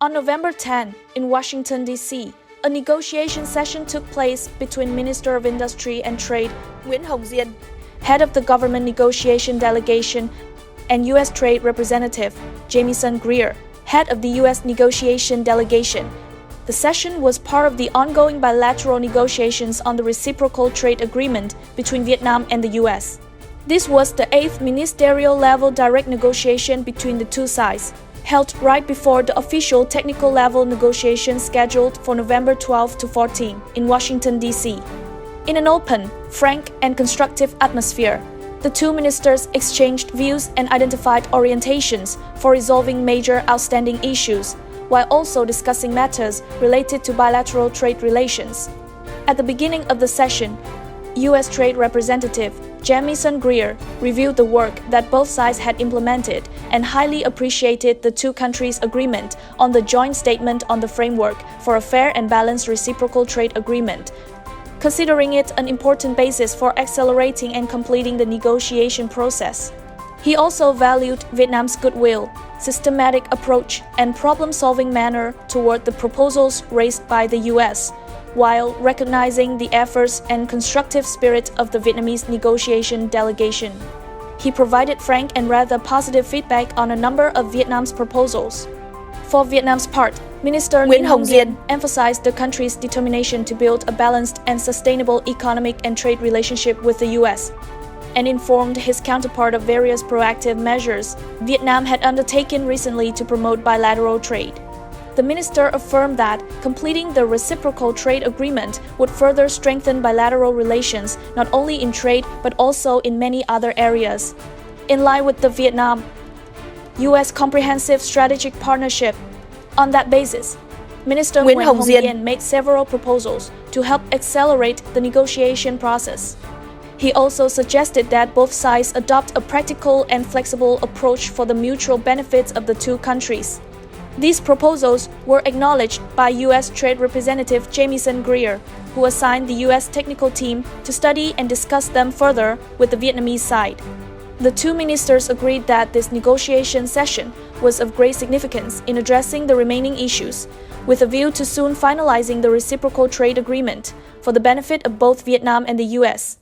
On November 10, in Washington, D.C., a negotiation session took place between Minister of Industry and Trade Nguyễn Hồng Diên, head of the government negotiation delegation, and U.S. Trade Representative Jamieson Greer, head of the U.S. negotiation delegation. The session was part of the ongoing bilateral negotiations on the reciprocal trade agreement between Vietnam and the U.S. This was the 8th ministerial-level direct negotiation between the two sides, held right before the official technical-level negotiations scheduled for November 12 to 14 in Washington, D.C. In an open, frank, and constructive atmosphere, the two ministers exchanged views and identified orientations for resolving major outstanding issues, while also discussing matters related to bilateral trade relations. At the beginning of the session, U.S. Trade Representative Jamieson Greer reviewed the work that both sides had implemented and highly appreciated the two countries' agreement on the joint statement on the framework for a fair and balanced reciprocal trade agreement, considering it an important basis for accelerating and completing the negotiation process. He also valued Vietnam's goodwill, systematic approach, and problem-solving manner toward the proposals raised by the U.S., while recognizing the efforts and constructive spirit of the Vietnamese negotiation delegation. He provided frank and rather positive feedback on a number of Vietnam's proposals. For Vietnam's part, Minister Nguyễn Hồng Diên emphasized the country's determination to build a balanced and sustainable economic and trade relationship with the U.S., and informed his counterpart of various proactive measures Vietnam had undertaken recently to promote bilateral trade. The minister affirmed that completing the reciprocal trade agreement would further strengthen bilateral relations not only in trade but also in many other areas. In line with the Vietnam-U.S. Comprehensive Strategic Partnership, on that basis, Minister Nguyễn Hồng Diên made several proposals to help accelerate the negotiation process. He also suggested that both sides adopt a practical and flexible approach for the mutual benefits of the two countries. These proposals were acknowledged by U.S. Trade Representative Jamieson Greer, who assigned the U.S. technical team to study and discuss them further with the Vietnamese side. The two ministers agreed that this negotiation session was of great significance in addressing the remaining issues, with a view to soon finalizing the reciprocal trade agreement for the benefit of both Vietnam and the U.S.